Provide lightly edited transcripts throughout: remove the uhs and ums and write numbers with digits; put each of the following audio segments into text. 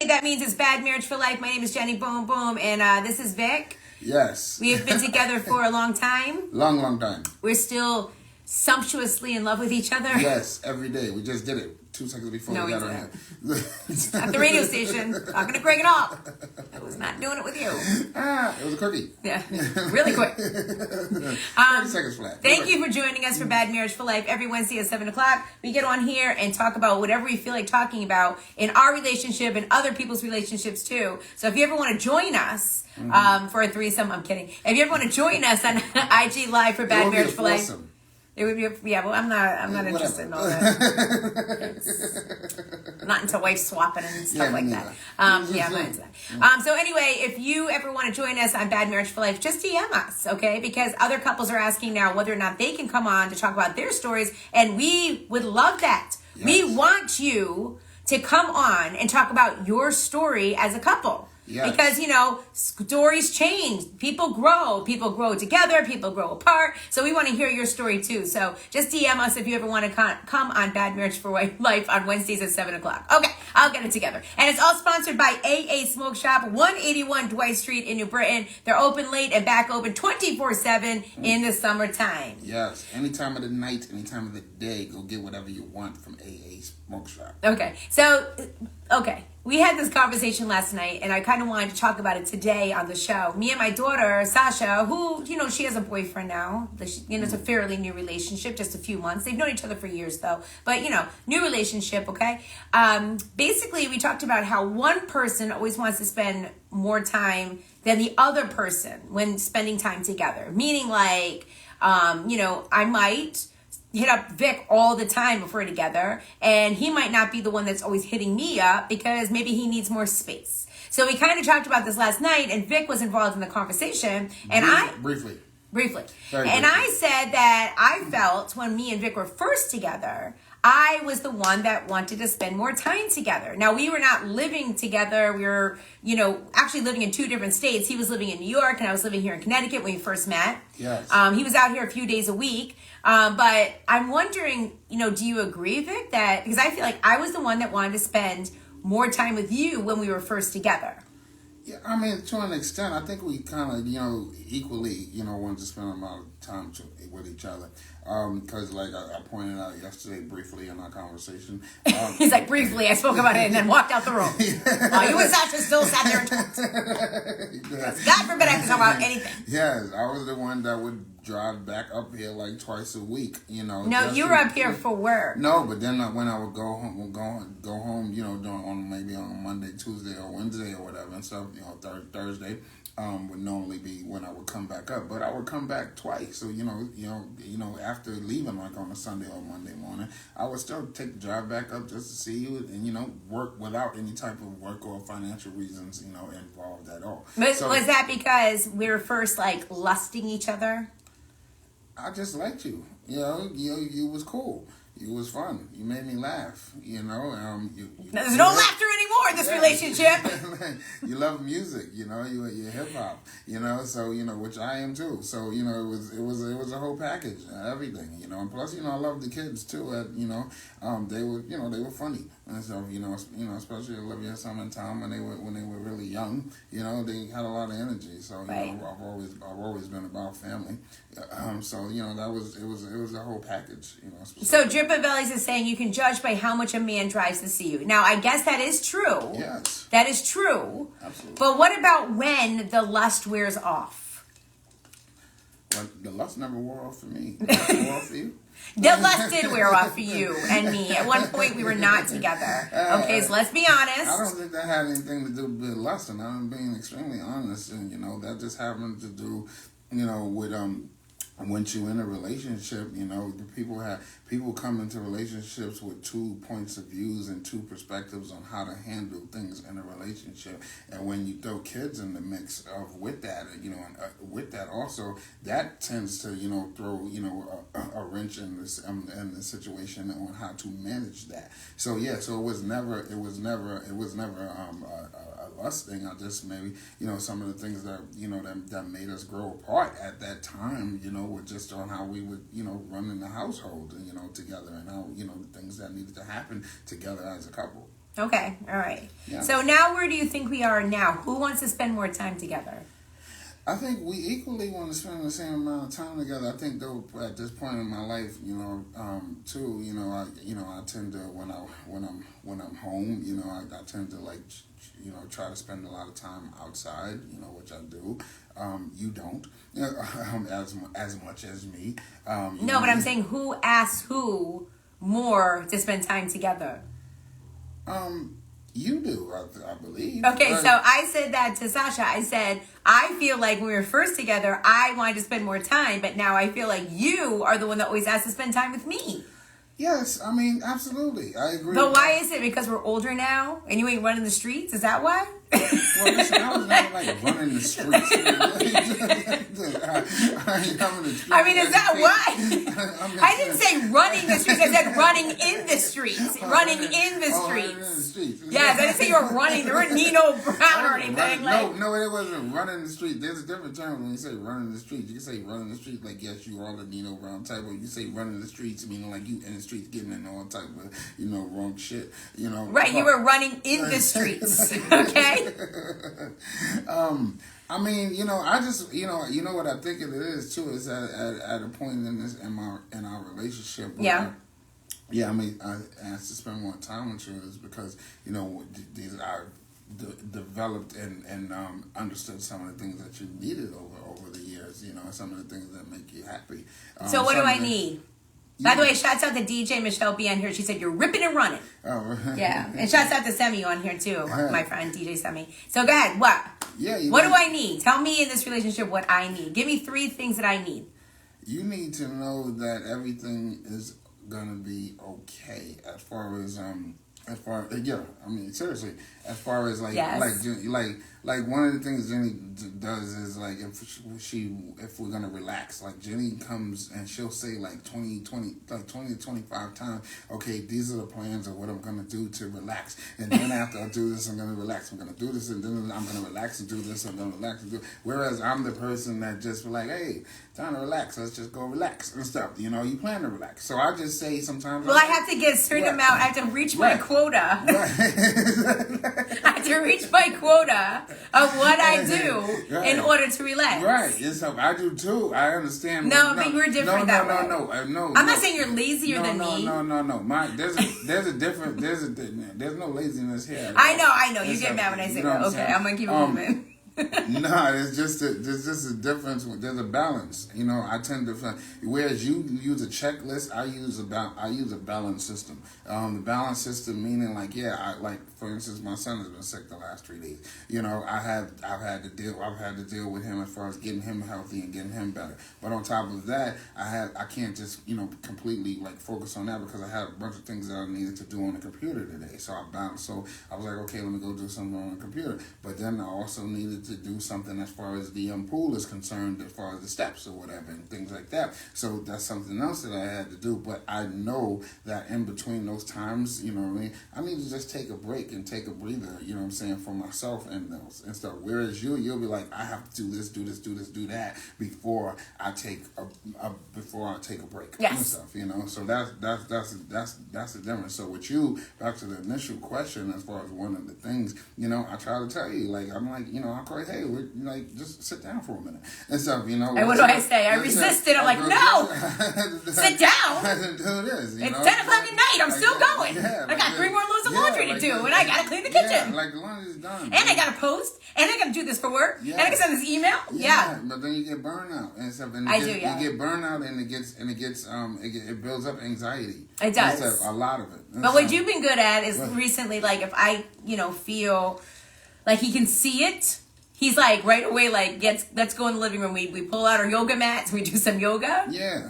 That means it's Bad Marriage for Life. My name is Jenny Boom Boom, and this is Vic. Yes. We have been together for a long time. Long time. We're still sumptuously in love with each other. Yes, every day. We just did it 2 seconds before we got on here. At the radio station, talking to Greg and all. I was not doing it with you. It was a cookie. Yeah, really quick. 30 seconds flat. Thank you for joining us for Bad Marriage for Life. Every Wednesday at 7 o'clock, we get on here and talk about whatever we feel like talking about in our relationship and other people's relationships too. So if you ever want to join us for a threesome, I'm kidding. If you ever want to join us on IG Live for Bad Marriage for Life. It would be, well, I'm not interested in all that. Not into wife swapping and stuff like that. I'm not into that. So anyway, if you ever want to join us on Bad Marriage for Life, just DM us, okay? Because other couples are asking now whether or not they can come on to talk about their stories, and we would love that. Yes. We want you to come on and talk about your story as a couple. Yes. Because, stories change. People grow together, people grow apart. So we want to hear your story too. So just DM us if you ever want to come on Bad Marriage for Life on Wednesdays at 7 o'clock. Okay, I'll get it together. And it's all sponsored by AA Smoke Shop, 181 Dwight Street in New Britain. They're open late and back open 24/7 in the summertime. Yes, any time of the night, any time of the day, go get whatever you want from AA Smoke Shop. Okay, we had this conversation last night, and I kind of wanted to talk about it today on the show. Me and my daughter, Sasha, who, she has a boyfriend now. It's a fairly new relationship, just a few months. They've known each other for years, though. But, new relationship, okay? Basically, we talked about how one person always wants to spend more time than the other person when spending time together. Meaning, like, I might hit up Vic all the time if we're together, and he might not be the one that's always hitting me up because maybe he needs more space. So we kind of talked about this last night, and Vic was involved in the conversation, and briefly. And I said that I felt when me and Vic were first together, I was the one that wanted to spend more time together. Now, we were not living together. We were, actually living in two different states. He was living in New York, and I was living here in Connecticut when we first met. Yes. He was out here a few days a week. But I'm wondering, do you agree, Vic, that, because I feel like I was the one that wanted to spend more time with you when we were first together. Yeah, I mean, to an extent, I think we kind of, equally, wanted to spend a lot of time with each other. Because, like I pointed out yesterday briefly in our conversation. He's like, briefly, I spoke about it and then walked out the room. While you and Sasha still sat there and talked. Yes. God forbid I could talk about anything. Yes, I was the one that would drive back up here like twice a week, No, you were up here for work. No, but then when I would go home, maybe on Monday, Tuesday, or Wednesday or whatever and stuff, Thursday, would normally be when I would come back up. But I would come back twice. So, after leaving like on a Sunday or Monday morning, I would still take the drive back up just to see you and, work without any type of work or financial reasons, involved at all. But was that because we were first like lusting each other? I just liked you. You was cool. You was fun. You made me laugh. There's no laughter anymore in this relationship. You love music. You're hip hop. So which I am too. So it was a whole package, everything. And plus I love the kids too. They were funny. And so especially Olivia, Sam, and Tom when they were really young. They had a lot of energy. So right. I've always been about family. So that was a whole package. So Drip of Bellies is saying you can judge by how much a man drives to see you. Now I guess that is true. Yes, that is true. Absolutely. But what about when the lust wears off? Well, the lust never wore off for me. The lust wore off for you. The lust did wear off for you and me. At one point, we were not together. Okay, so let's be honest. I don't think that had anything to do with lust, and I'm being extremely honest. And that just happened to do, with once you're in a relationship, people come into relationships with 2 points of views and 2 perspectives on how to handle things in a relationship. And when you throw kids in the mix with that, with that also, that tends to, throw, a wrench in the situation on how to manage that. So yeah, so it was never a lust thing. I just maybe, some of the things that, that made us grow apart at that time, were just on how we would, run in the household, together, and how, the things that needed to happen together as a couple. Okay, all right. Yeah. So now where do you think we are now? Who wants to spend more time together? I think we equally want to spend the same amount of time together. I think though at this point in my life, too, I tend to when I'm home, I tend to try to spend a lot of time outside, which I do. You don't, as much as me. No, but I'm saying who asks who more to spend time together? You do, I believe. Okay, so I said that to Sasha. I said, I feel like when we were first together, I wanted to spend more time, but now I feel like you are the one that always has to spend time with me. Yes, I mean, absolutely. I agree. But why is it? Because we're older now and you ain't running the streets? Is that why? Well, listen, I was never like running the streets. I mean, is that why? I didn't say running the streets. I said running in the streets. Running in the streets. Yes, I didn't say you were running. There were Nino Brown or anything. No, it wasn't running the street. There's a different term when you say running the streets. You can say running the streets like, yes, you are the Nino Brown type. Or you say running the streets, meaning like you in the streets getting in all type of, wrong shit. Right, you were running in the streets. Okay? I mean, I just, what I think it is too is at a point in our relationship. Yeah. Yeah, I mean, I asked to spend more time with you is because I developed and understood some of the things that you needed over the years. Some of the things that make you happy. So what do I need? By the way, shouts out to DJ Michelle B on here. She said, you're ripping and running. Oh, yeah. And shouts out to Semi on here, too. My friend, DJ Semi. So go ahead. What? Yeah. What do I need? Tell me in this relationship what I need. Give me 3 things that I need. You need to know that everything is going to be okay as far as seriously, as far as like one of the things Jenny does is like if we're gonna relax, like Jenny comes and she'll say like 20 to 25 times, okay, these are the plans of what I'm gonna do to relax, and then after I do this I'm gonna relax, I'm gonna do this, and then I'm gonna relax and do this, I'm gonna relax and do. Whereas I'm the person that just like, hey, time to relax, let's just go relax and stuff. You plan to relax, so I just say sometimes. Well, I have to get a certain amount. I have to reach my quota. Right. I have to reach my quota of what I do in order to relax. Right. And so I do too. I understand. No, but we're different that way. No. I'm not saying you're lazier than me. No. There's no laziness here. I know. You get mad when I say that. Okay, I'm gonna keep moving. No, there's just a difference. There's a balance. I tend to find, whereas you use a checklist, I use a balance system. The balance system meaning like for instance, my son has been sick the last 3 days. I've had to deal with him as far as getting him healthy and getting him better. But on top of that, I can't just completely like focus on that because I had a bunch of things that I needed to do on the computer today. So I balanced. So I was like, okay, let me go do something on the computer. But then I also needed to do something as far as the pool is concerned, as far as the steps or whatever and things like that. So that's something else that I had to do. But I know that in between those times, I need to just take a break and take a breather, for myself and stuff. Whereas you'll be like, I have to do this, do that before I take a break. Yes. And stuff, So that's the difference. So with you, back to the initial question, as far as one of the things, I try to tell you, like, I'm like, I'll call you, hey, we're like, just sit down for a minute and stuff, And what do I say? I resisted. I'm like, no, sit down. Do this. It's 10 o'clock at night. I'm still going. Yeah, I got 3 more loads of laundry to do, and I gotta clean the kitchen. Yeah, like the laundry's done. And I gotta post, and I gotta do this for work, and I can send this email. Yeah. But then you get burnout and stuff. And You get burnout, and it builds up anxiety. It does. A lot of it. But what you've been good at is recently, like, if I, feel like he can see it, he's like right away, like, let's go in the living room. We pull out our yoga mats. We do some yoga. Yeah.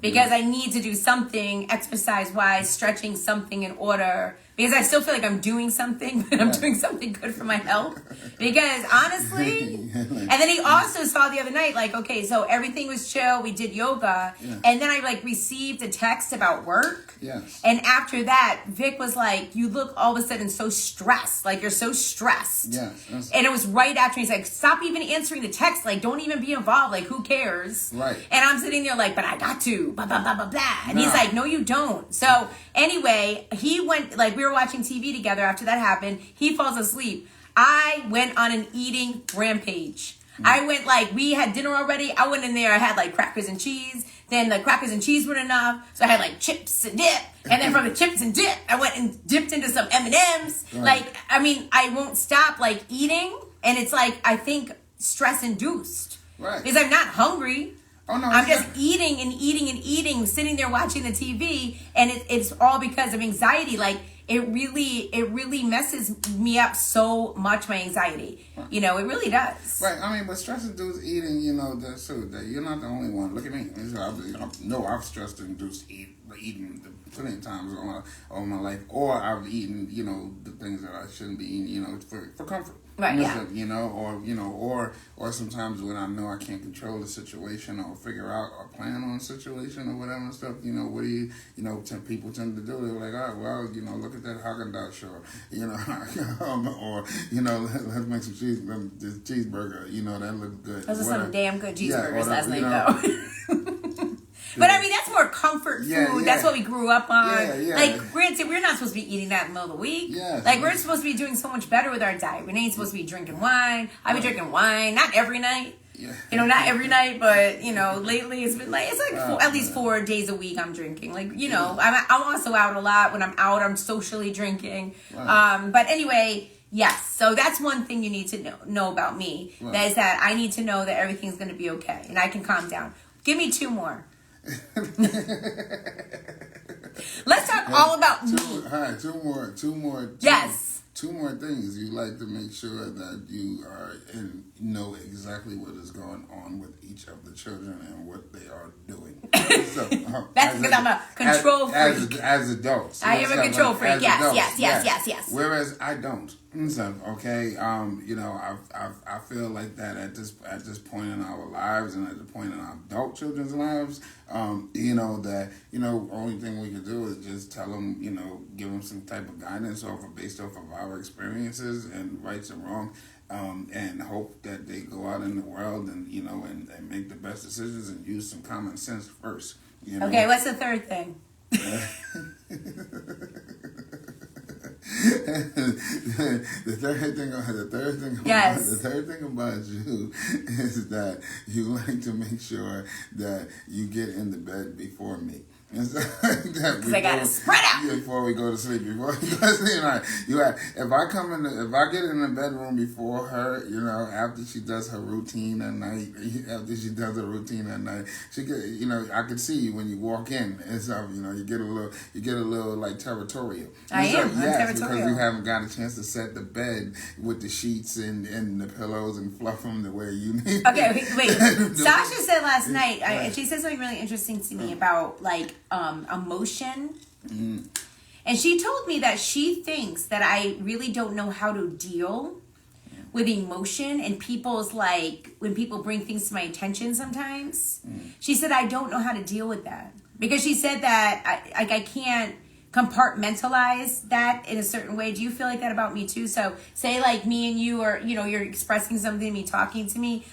Because I need to do something exercise-wise, stretching something in order. Because I still feel like I'm doing something, but I'm doing something good for my health. Because honestly, and then he also saw the other night, like, okay, so everything was chill. We did yoga. Yeah. And then I received a text about work. Yes. And after that, Vic was like, you look all of a sudden so stressed. Like, you're so stressed. Yes. And it was right after he's like, stop even answering the text. Like, don't even be involved. Like, who cares? Right. And I'm sitting there like, but I got to. Blah, blah, blah, blah, blah. And he's like, no, you don't. So anyway, he went, like, we we were watching TV together after that happened. He falls asleep. I went on an eating rampage. I went we had dinner already. I went in there. I had crackers and cheese. Then the crackers and cheese weren't enough, so I had chips and dip. And then from the chips and dip, I went and dipped into some M&Ms. Right. I won't stop eating, and it's I think stress induced. Right. Because I'm not hungry. Oh no! I'm just eating and eating and eating, sitting there watching the TV, and it's all because of anxiety. It really messes me up so much, my anxiety. Right. It really does. Right. I mean, but stress-induced eating, that's so that you're not the only one. Look at me. I've stress-induced eating plenty of times all my life, or I've eaten, the things that I shouldn't be eating, for comfort. Right. Yeah. Or sometimes when I know I can't control the situation or figure out or plan on a situation or whatever and stuff, what do you, people tend to do? They're like, oh, well, look at that Haagen-Dazs show, or let's make some cheeseburger, that looks good. Those are some damn good cheeseburgers last night, though. But I mean, that's more comfort food. Yeah. That's what we grew up on. Yeah. Granted, we're not supposed to be eating that in the middle of the week. Yes. We're supposed to be doing so much better with our diet. We ain't supposed to be drinking wine. I've been drinking wine, not every night. Yeah. Not every night, but lately it's been at least 4 days a week I'm drinking. I'm also out a lot. When I'm out, I'm socially drinking. Right. But anyway. Yes, so that's one thing you need to know about me. Right. That is that I need to know that everything's going to be okay, and I can calm down. Give me 2 more. Let's talk all about me. All right, two more. Yes. 2 more things. You like to make sure that you are and know exactly what is going on with each of the children and what they are doing. So, that's because I'm a control freak. As adults. I am a control freak. Yes. Whereas I don't. So, okay, I feel like that at this point in our lives and at the point in our adult children's lives, only thing we can do is just tell them, give them some type of guidance based off of our experiences and rights and wrong, and hope that they go out in the world and and make the best decisions and use some common sense first. Okay, what's the third thing? The third thing about you is that you like to make sure that you get in the bed before me. Because I gotta spread out before we go to sleep. If I get in the bedroom before her, after she does her routine at night, she get, I can see you when you walk in and stuff. You get a little territorial. I am. I'm territorial because you haven't got a chance to set the bed with the sheets and the pillows and fluff them the way you need. Okay, wait. Sasha said last night. She said something really interesting to me about emotion. Mm. And she told me that she thinks that I really don't know how to deal with emotion and people's when people bring things to my attention sometimes. Mm. She said I don't know how to deal with that because she said that I can't compartmentalize that in a certain way. Do you feel like that about me too? So say me and you are, you're expressing something to me, talking to me,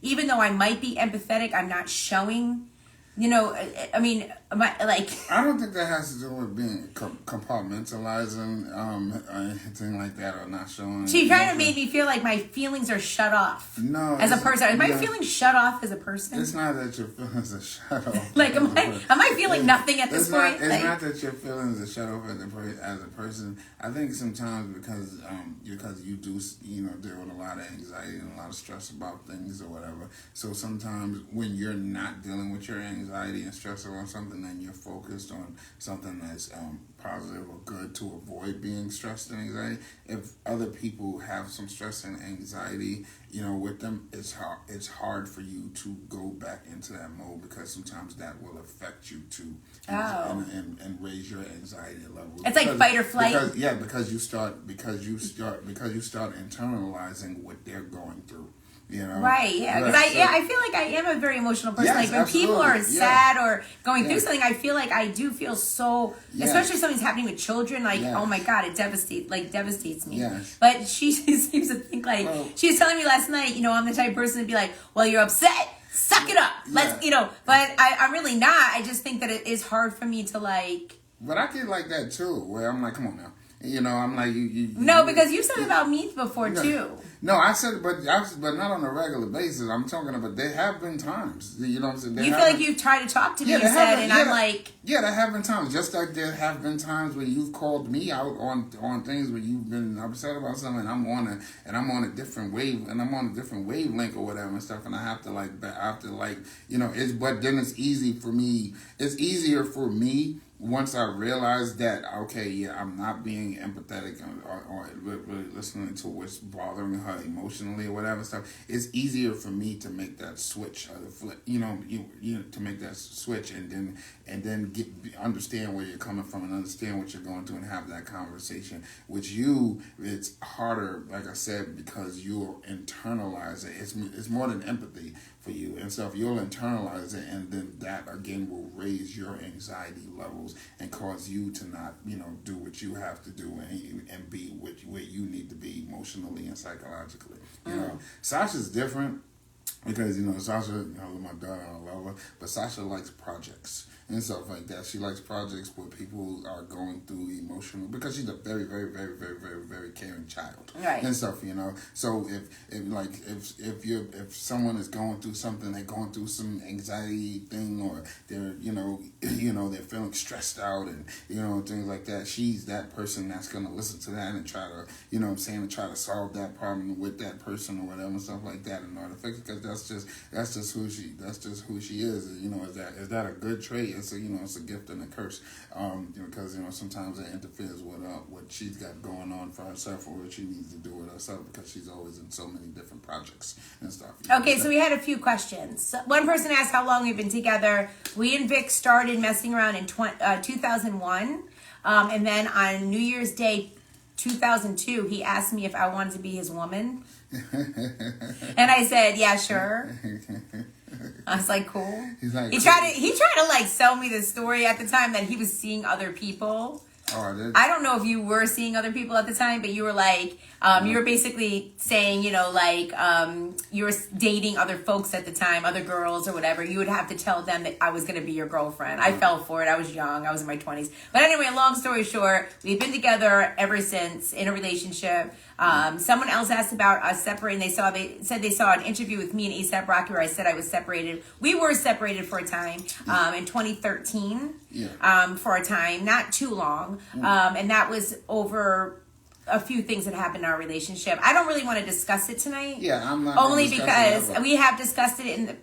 even though I might be empathetic, I'm not showing. I mean, I don't think that has to do with being compartmentalizing, anything like that, or not showing. She kind of made me feel like my feelings are shut off. No, as a person, am I feeling shut off as a person? It's not that your feelings are shut off. Am I feeling nothing at this point? It's not that your feelings are shut off as a person. I think sometimes because you do deal with a lot of anxiety and a lot of stress about things or whatever. So sometimes when you're not dealing with your anxiety and stress around something, then you're focused on something that's positive or good to avoid being stressed and anxiety. If other people have some stress and anxiety, with them, it's hard for you to go back into that mode because sometimes that will affect you too, and raise your anxiety level. It's fight or flight. Because you start internalizing what they're going through. Right, yeah. Because I feel like I am a very emotional person. Yes, when people are sad or going through something, I feel like I do feel so, especially if something's happening with children, oh my God, it devastates me. Yes. But she seems to think she was telling me last night, I'm the type of person to be like, well, you're upset, suck it up. Let's, but I'm really not. I just think that it is hard for me to But I get like that too, where I'm like, come on now. You know, I'm like, you No, because you said about me before, too. No, I said, but not on a regular basis. I'm talking about, there have been times, you know what I'm saying? You feel like you've tried to talk to me, you said, and I'm like... Yeah, there have been times. Just like there have been times when you've called me out on things where you've been upset about something, and I'm on a different wave, and I'm on a different wavelength or whatever and stuff, and I have to you know, but then it's easy for me. It's easier for me once I realize that, okay, yeah, I'm not being empathetic or really listening to what's bothering her emotionally or whatever stuff, it's easier for me to make that switch, or the flip, you know, to make that switch, and then understand where you're coming from and understand what you're going through and have that conversation. With you, it's harder, like I said, because you'll internalize it. It's more than empathy for you, and so if you'll internalize it, and then that again will raise your anxiety levels and cause you to not, you know, do what you have to do and be where you need to be emotionally and psychologically. You know, Sasha's different because, you know, Sasha, you know, my daughter, I love her, but Sasha likes projects and stuff like that. She likes projects where people are going through emotional, because she's a very, very, very, very, very, very caring child, right, and stuff, you know. So if someone is going through something, they're going through some anxiety thing, or they're they're feeling stressed out, and you know, things like that, she's that person that's gonna listen to that and try to, you know what I'm saying, and try to solve that problem with that person or whatever and stuff like that in order to fix it, because that's just who she is. You know, is that a good trait? It's a gift and a curse, because sometimes it interferes with what she's got going on for herself, or what she needs to do with herself, because she's always in so many different projects and stuff. Okay, so we had a few questions. One person asked how long we've been together. We and Vic started messing around in 2001, and then on New Year's Day 2002, he asked me if I wanted to be his woman, and I said, yeah, sure. I was like, cool. He tried to like sell me the story at the time that he was seeing other people. Oh, I did? I don't know if you were seeing other people at the time, but you were like, you were basically saying, you were dating other folks at the time, other girls or whatever. You would have to tell them that I was going to be your girlfriend. I fell for it. I was young. I was in my 20s. But anyway, long story short, we've been together ever since, in a relationship. Someone else asked about us separating. They said they saw an interview with me and A$AP Rocky where I said I was separated. We were separated for a time, in 2013. Yeah. For a time, not too long. And that was over a few things that happened in our relationship. I don't really want to discuss it tonight. Yeah, I'm not. Only because we have discussed it in the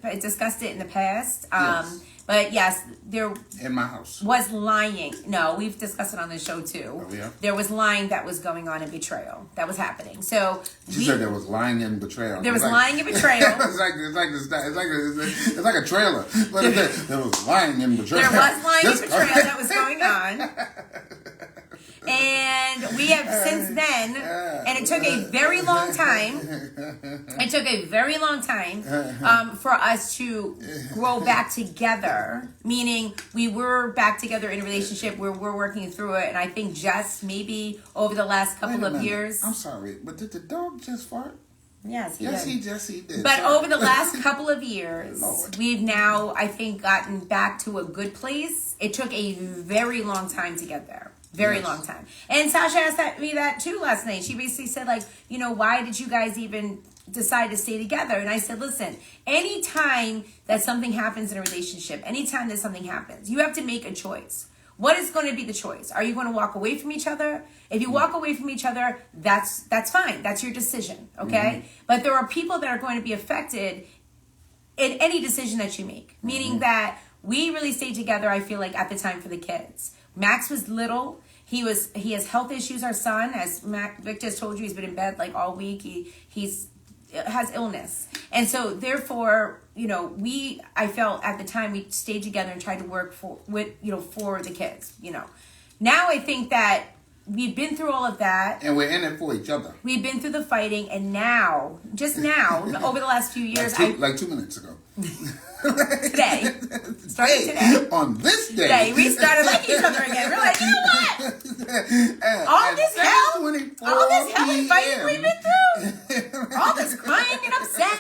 past. Yes. But yes, there in my house was lying. No, we've discussed it on the show too. Oh, yeah? There was lying that was going on, and betrayal that was happening. So she said there was lying and betrayal. There was lying and betrayal. It's like a trailer. But there was lying and betrayal. There was lying and betrayal that was going on. And we have since then, and it took a very long time. It took a very long time for us to grow back together. Meaning, we were back together in a relationship where we're working through it. And I think just maybe over the last couple of years. I'm sorry, but did the dog just fart? Yes, he did. But over the last couple of years, we've now, I think, gotten back to a good place. It took a very long time to get there. Very long time. And Sasha asked me that too last night. She basically said, like, why did you guys even decide to stay together? And I said, listen, anytime that something happens in a relationship, anytime that something happens, you have to make a choice. What is going to be the choice? Are you going to walk away from each other? If you walk away from each other, that's fine. That's your decision, okay? Mm-hmm. But there are people that are going to be affected in any decision that you make. Meaning that we really stayed together, I feel like, at the time for the kids. Max was little. He has health issues, our son. As Vic just told you, he's been in bed like all week. He has illness. And so therefore, I felt at the time we stayed together and tried to work for the kids, Now I think that we've been through all of that. And we're in it for each other. We've been through the fighting, and now, just now, over the last few years, like 2 minutes ago. Today. Starting today. On this day. Today, we started liking each other again. We're like, you know what? All this hell and fighting we've been through. All this crying and upset.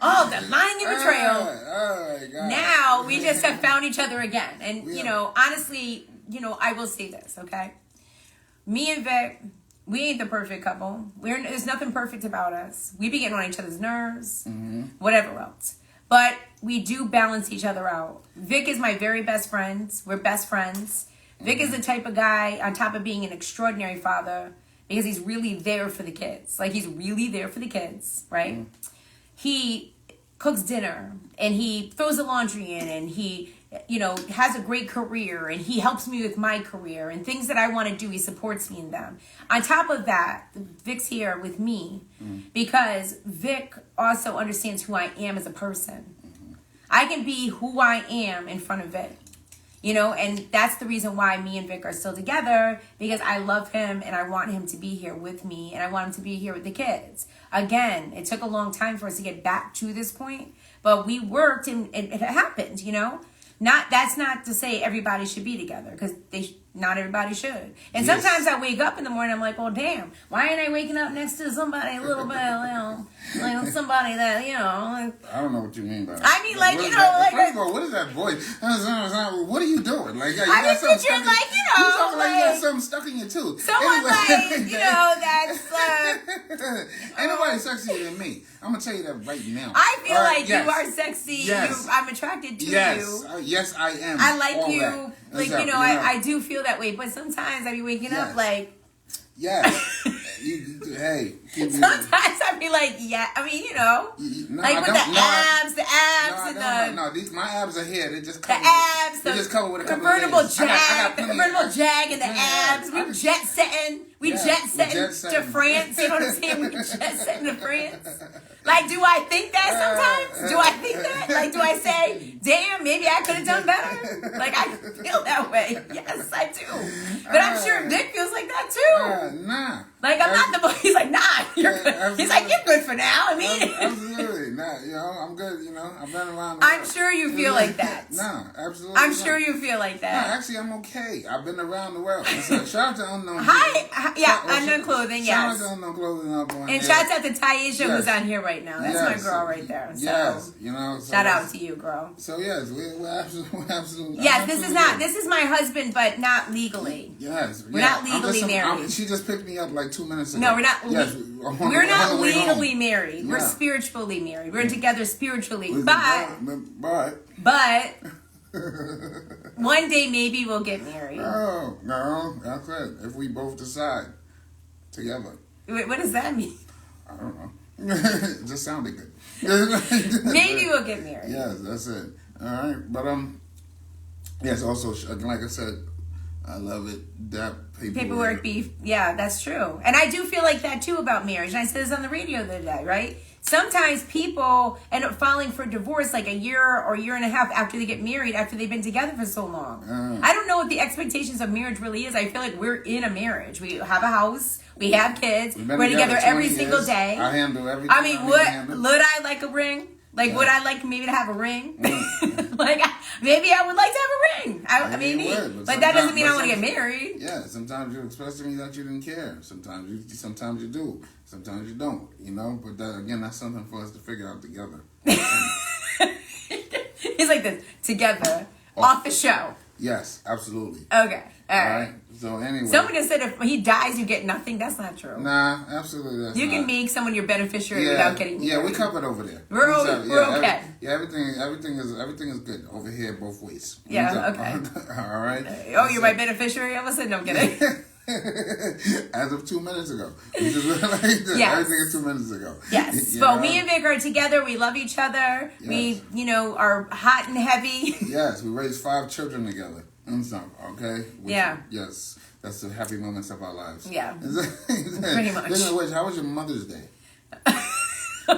All the lying and betrayal. Oh my God. Now, we just have found each other again. And, honestly, I will say this, okay? me and Vic, we ain't the perfect couple. There's nothing perfect about us. We be getting on each other's nerves, whatever else. But we do balance each other out. Vic is my very best friend. We're best friends. Vic is the type of guy, on top of being an extraordinary father, because he's really there for the kids. Like, he's really there for the kids, right? He cooks dinner, and he throws the laundry in, and he, has a great career, and he helps me with my career, and things that I want to do, he supports me in them. On top of that, Vic's here with me because Vic also understands who I am as a person. I can be who I am in front of Vic. And that's the reason why me and Vic are still together, because I love him and I want him to be here with me and I want him to be here with the kids. Again, it took a long time for us to get back to this point, but we worked and it happened, That's not to say everybody should be together, because not everybody should. And sometimes I wake up in the morning, I'm like, well, damn, why ain't I waking up next to somebody a little bit, like somebody that, I don't know what you mean by that. I mean, first of all, what is that voice? What are you doing? Like, you got something stuck in, you talking like you got something stuck in your tooth. Someone that's... Ain't nobody sexier than me. I'm going to tell you that right now. I feel like you are sexy. Yes. I'm attracted to you. Yes, I am. I like you. That. I do feel that way. But sometimes I be waking up like... Yes. Hey. Sometimes I be like, like with the abs, my abs are here. They just cover the abs, with a convertible jag, the convertible jag, and the abs. We jet setting. We jet setting to France. You know what I'm saying? We jet setting to France. Like, do I think that sometimes? Do I think that? Like, do I say, damn, maybe I could have done better? Like, I feel that way. Yes, I do. But I'm sure Dick feels like that too. Nah. Like, I'm not the boy. He's like, nah, you're good. He's like, you're good for now. I mean, absolutely. Nah, I'm good. I've been around. I'm sure you feel like that. Nah, absolutely. I'm sure you feel like that. Nah, actually, I'm okay. I've been around the world. So, shout out to Unknown. Unknown Clothing. Shout out to Unknown Clothing up on and shout out to Taisha, who's on here right now. That's my girl right there. So, shout out to you, girl. So yes, we're absolutely. Yes, this is my husband, but not legally. Yes, we're not legally married. She just picked me up like 2 minutes ago. No, we're not. Yes, we're not legally married. We're spiritually married. We're together spiritually, but one day maybe we'll get married. No, that's it. If we both decide together. Wait, what does that mean? I don't know. It just sounded good. Maybe we'll get married. Yes, that's it. All right, but yes. Also, like I said, I love it. That paperwork beef. Yeah, that's true. And I do feel like that too about marriage. And I said this on the radio the other day, right? Sometimes people end up filing for divorce like a year or year and a half after they get married, after they've been together for so long. I don't know what the expectations of marriage really is. I feel like we're in a marriage. We have a house. We have kids. We're together every single day. I handle everything. I mean, would I like a ring? Like, would I like maybe to have a ring? Like, maybe I would like to have a ring. Maybe. But that doesn't mean I want to get married. Yeah, sometimes you express to me that you didn't care. Sometimes you do. Sometimes you don't, But that's something for us to figure out together. He's like this, together, off the show. Yes, absolutely. Okay, all right. So anyway. Somebody said if he dies, you get nothing. That's not true. Nah, absolutely. You can make someone your beneficiary without getting married. Yeah, we covered over there. We're okay. Everything is good over here both ways. Yeah, okay. All right. Oh, you're my beneficiary? All of a sudden, I'm kidding. As of 2 minutes ago. Yes. Everything is 2 minutes ago. Yes. But me and Vic are together. We love each other. Yes. We, are hot and heavy. Yes. We raised 5 children together and stuff. Okay? Yes. That's the happy moments of our lives. Yeah. Pretty much. How was your Mother's Day? He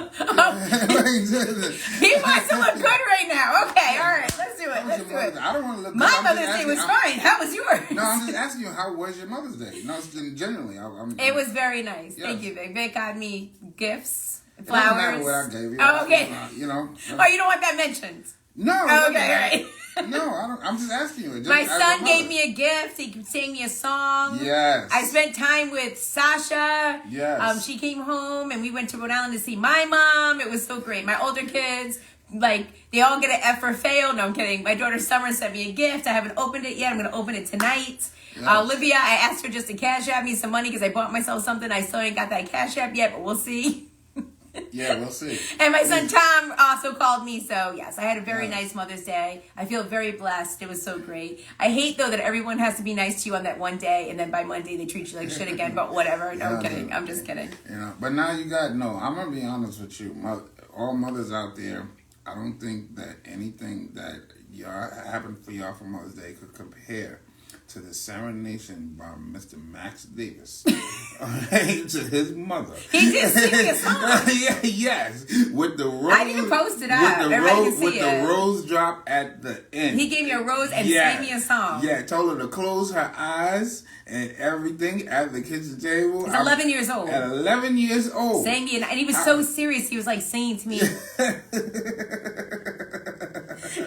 wants to look good right now. Okay, all right, let's do it. I don't want to look good. My Mother's Day was fine. How was yours? No, I'm just asking you, how was your Mother's Day? No, generally. It was very nice. Yes. Thank you, Vic. Vic got me gifts, flowers. It doesn't matter what I gave you. Oh, okay. Oh, you don't want that mentioned? No. Oh, okay, all right. No, I don't. I'm just asking you. My son gave me a gift. He sang me a song. Yes. I spent time with Sasha. Yes. She came home and we went to Rhode Island to see my mom. It was so great. My older kids, they all get an F or fail. No, I'm kidding. My daughter Summer sent me a gift. I haven't opened it yet. I'm going to open it tonight. Yes. Olivia, I asked her just to cash app me some money because I bought myself something. I still ain't got that cash app yet, but we'll see. Yeah, we'll see. And my son Tom also called me, so yes, I had a very nice Mother's Day. I feel very blessed. It was so great. I hate though that everyone has to be nice to you on that one day, and then by Monday they treat you like shit again. But whatever. No, I'm kidding. I'm just kidding. But now you got I'm gonna be honest with you. All mothers out there, I don't think that anything that y'all happened for y'all for Mother's Day could compare to the serenation by Mr. Max Davis to his mother. He did sing me a song. Yes, with the rose. I didn't post it up. The rose drop at the end. He gave me a rose and sang me a song. Yeah, told her to close her eyes and everything at the kitchen table. He's 11 years old. At 11 years old. Sang me, and he was so serious. He was like singing to me.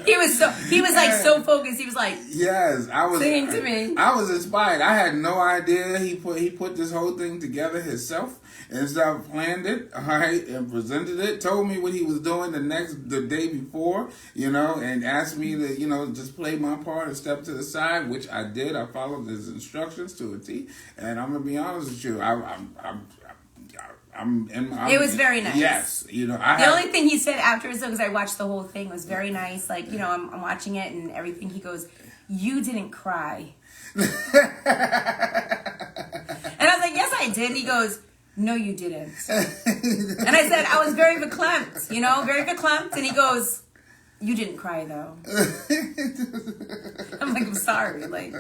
He was like so focused. He was like, yes, I was singing to me. I was inspired. I had no idea he put this whole thing together himself and planned it, all right, and presented it. Told me what he was doing the day before, and asked me to just play my part and step to the side, which I did. I followed his instructions to a T, and I'm gonna be honest with you, it was very nice. Yes, the only thing he said afterwards, though, because I watched the whole thing, was very nice. Like, I'm watching it and everything. He goes, "You didn't cry," and I was like, "Yes, I did." And he goes, "No, you didn't." And I said, "I was very verklempt, very verklempt." And he goes, "You didn't cry, though." I'm like, "I'm sorry." Like,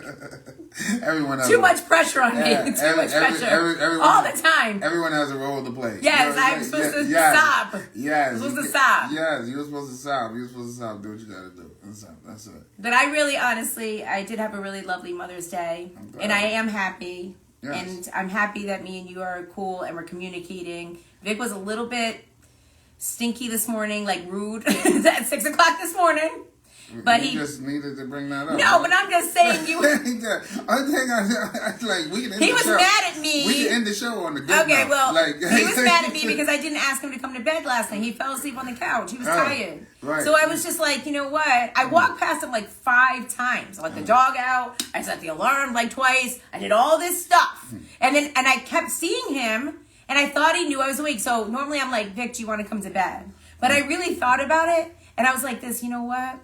everyone has too much pressure on me. Too much pressure. All the time. Everyone has a role to play. Yes, I'm supposed to stop. Yes. I'm supposed to stop. Yes, you're supposed to stop. You're supposed to stop. Do what you gotta do. That's it. But I really, honestly, I did have a really lovely Mother's Day. And I am happy. Yes. And I'm happy that me and you are cool and we're communicating. Vic was a little bit stinky this morning, like rude at 6 o'clock this morning. But he just needed to bring that up. No, but I'm just saying you. I think we can end he was mad at me. We can end the show on the good Okay, note. well, he was mad at me because I didn't ask him to come to bed last night. He fell asleep on the couch. He was tired. Right. So I was just like, you know what? I walked past him like 5 times. I let the dog out. I set the alarm like twice. I did all this stuff, and I kept seeing him, and I thought he knew I was awake. So normally I'm like, Vic, do you want to come to bed? But I really thought about it, and I was like, you know what?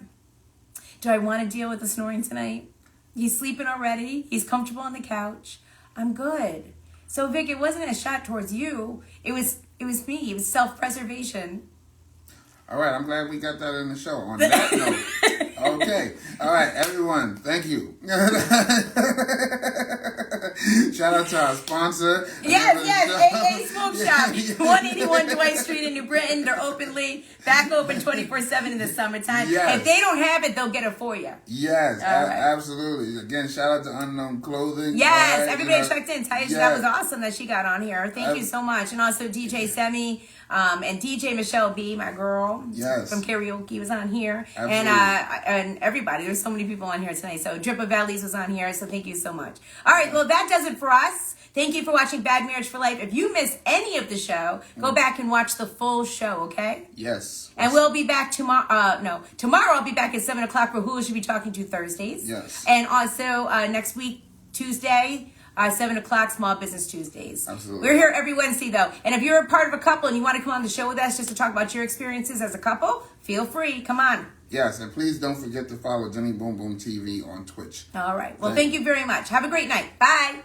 Do I want to deal with the snoring tonight? He's sleeping already. He's comfortable on the couch. I'm good. So Vic, it wasn't a shot towards you. It was me. It was self-preservation. All right, I'm glad we got that in the show. On that note, okay. All right, everyone, thank you. Shout out to our sponsor. Yes, AA Smoke Shop, 181 Dwight Street in New Britain. They're back open 24/7 in the summertime. Yes. If they don't have it, they'll get it for you. Yes, absolutely. Again, shout out to Unknown Clothing. Yes, everybody checked in. Taisha, that was awesome that she got on here. Thank you so much. And also DJ Semi and DJ Michelle B, my girl. Yes. From karaoke was on here. Absolutely. And everybody. There's so many people on here tonight. So Drip of Valleys was on here. So thank you so much. All right, well, that does it for us. Thank you for watching Bad Marriage for Life. If you missed any of the show, go back and watch the full show, okay? Yes. And we'll be back tomorrow. Tomorrow I'll be back at 7 o'clock for Who Should Be Talking to Thursdays. Yes. And also next week, Tuesday, 7 o'clock, Small Business Tuesdays. Absolutely. We're here every Wednesday, though. And if you're a part of a couple and you want to come on the show with us just to talk about your experiences as a couple, feel free. Come on. Yes, and please don't forget to follow Jenny Boom Boom TV on Twitch. All right. Well, thank you very much. Have a great night. Bye.